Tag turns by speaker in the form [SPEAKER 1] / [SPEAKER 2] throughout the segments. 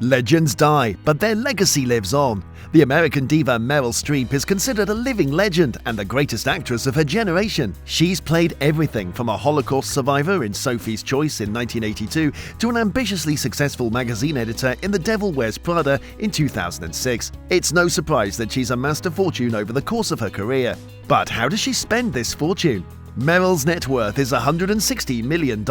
[SPEAKER 1] Legends die, but their legacy lives on. The American diva Meryl Streep is considered a living legend and the greatest actress of her generation. She's played everything from a Holocaust survivor in Sophie's Choice in 1982 to an ambitiously successful magazine editor in The Devil Wears Prada in 2006. It's no surprise that she's amassed a fortune over the course of her career. But how does she spend this fortune? Meryl's net worth is $160 million.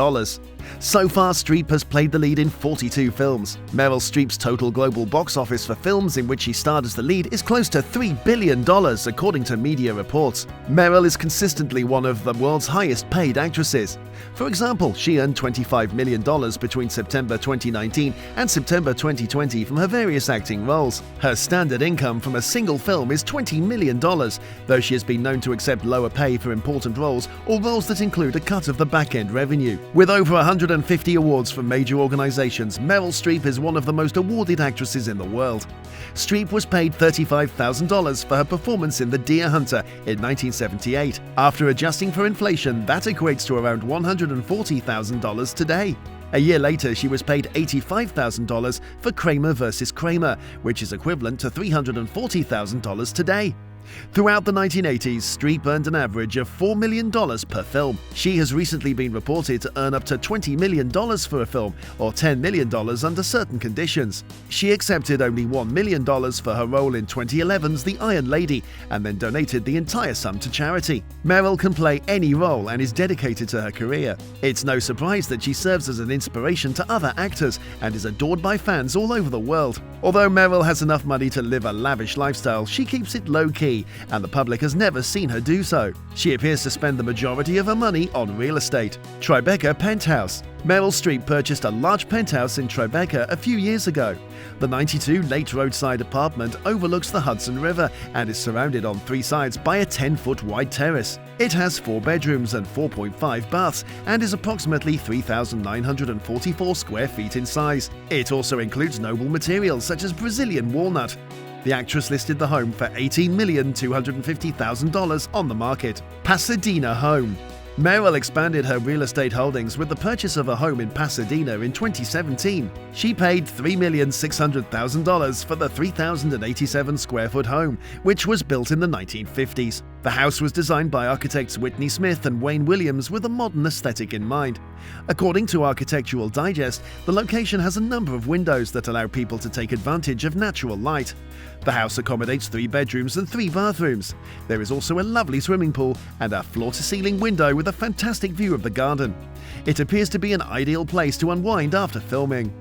[SPEAKER 1] So far, Streep has played the lead in 42 films. Meryl Streep's total global box office for films in which she starred as the lead is close to $3 billion, according to media reports. Meryl is consistently one of the world's highest paid actresses. For example, she earned $25 million between September 2019 and September 2020 from her various acting roles. Her standard income from a single film is $20 million, though she has been known to accept lower pay for important roles or roles that include a cut of the back-end revenue. With over 150 awards from major organizations, Meryl Streep is one of the most awarded actresses in the world. Streep was paid $35,000 for her performance in The Deer Hunter in 1978. After adjusting for inflation, that equates to around $140,000 today. A year later, she was paid $85,000 for Kramer vs. Kramer, which is equivalent to $340,000 today. Throughout the 1980s, Streep earned an average of $4 million per film. She has recently been reported to earn up to $20 million for a film, or $10 million under certain conditions. She accepted only $1 million for her role in 2011's The Iron Lady, and then donated the entire sum to charity. Meryl can play any role and is dedicated to her career. It's no surprise that she serves as an inspiration to other actors and is adored by fans all over the world. Although Meryl has enough money to live a lavish lifestyle, she keeps it low-key, and the public has never seen her do so. She appears to spend the majority of her money on real estate. Tribeca Penthouse. Meryl Streep purchased a large penthouse in Tribeca a few years ago. The 92 roadside apartment overlooks the Hudson River and is surrounded on three sides by a 10-foot wide terrace. It has 4 bedrooms and 4.5 baths and is approximately 3,944 square feet in size. It also includes noble materials such as Brazilian walnut. The actress listed the home for $18,250,000 on the market. Pasadena Home. Meryl expanded her real estate holdings with the purchase of a home in Pasadena in 2017. She paid $3,600,000 for the 3,087 square foot home, which was built in the 1950s. The house was designed by architects Whitney Smith and Wayne Williams with a modern aesthetic in mind. According to Architectural Digest, the location has a number of windows that allow people to take advantage of natural light. The house accommodates 3 bedrooms and 3 bathrooms. There is also a lovely swimming pool and a floor-to-ceiling window with a fantastic view of the garden. It appears to be an ideal place to unwind after filming.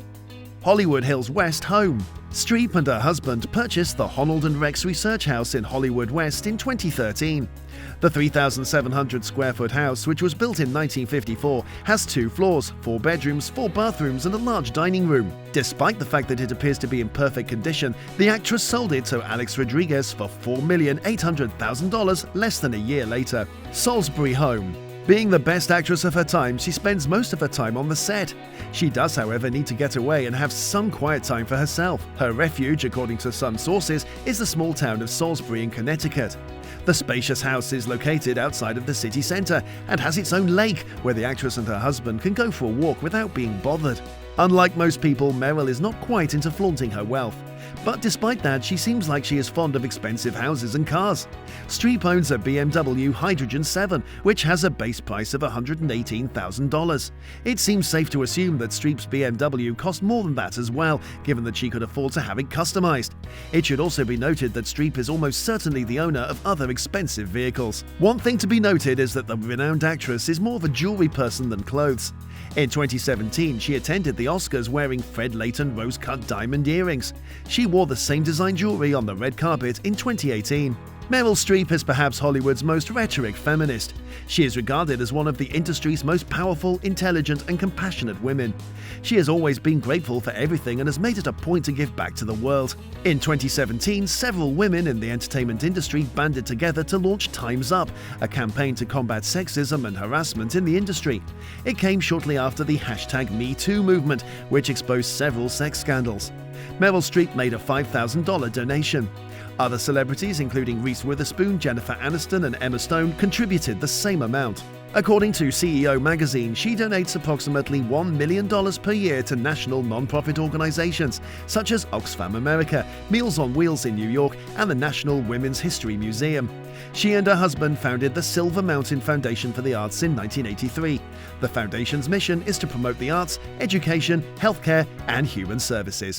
[SPEAKER 1] Hollywood Hills West Home. Streep and her husband purchased the Honnold & Rex Research House in Hollywood West in 2013. The 3,700 square foot house, which was built in 1954, has 2 floors, 4 bedrooms, 4 bathrooms and a large dining room. Despite the fact that it appears to be in perfect condition, the actress sold it to Alex Rodriguez for $4,800,000 less than a year later. Salisbury Home. Being the best actress of her time, she spends most of her time on the set. She does, however, need to get away and have some quiet time for herself. Her refuge, according to some sources, is the small town of Salisbury in Connecticut. The spacious house is located outside of the city center and has its own lake where the actress and her husband can go for a walk without being bothered. Unlike most people, Meryl is not quite into flaunting her wealth. But despite that, she seems like she is fond of expensive houses and cars. Streep owns a BMW Hydrogen 7, which has a base price of $118,000. It seems safe to assume that Streep's BMW cost more than that as well, given that she could afford to have it customized. It should also be noted that Streep is almost certainly the owner of other expensive vehicles. One thing to be noted is that the renowned actress is more of a jewelry person than clothes. In 2017, she attended the Oscars wearing Fred Leighton rose-cut diamond earrings. She wore the same design jewelry on the red carpet in 2018. Meryl Streep is perhaps Hollywood's most rhetoric feminist. She is regarded as one of the industry's most powerful, intelligent, and compassionate women. She has always been grateful for everything and has made it a point to give back to the world. In 2017, several women in the entertainment industry banded together to launch Time's Up, a campaign to combat sexism and harassment in the industry. It came shortly after the #MeToo movement, which exposed several sex scandals. Meryl Streep made a $5,000 donation. Other celebrities, including Reese Witherspoon, Jennifer Aniston, and Emma Stone, contributed the same amount. According to CEO magazine, she donates approximately $1 million per year to national non-profit organizations such as Oxfam America, Meals on Wheels in New York, and the National Women's History Museum. She and her husband founded the Silver Mountain Foundation for the Arts in 1983. The foundation's mission is to promote the arts, education, healthcare, and human services.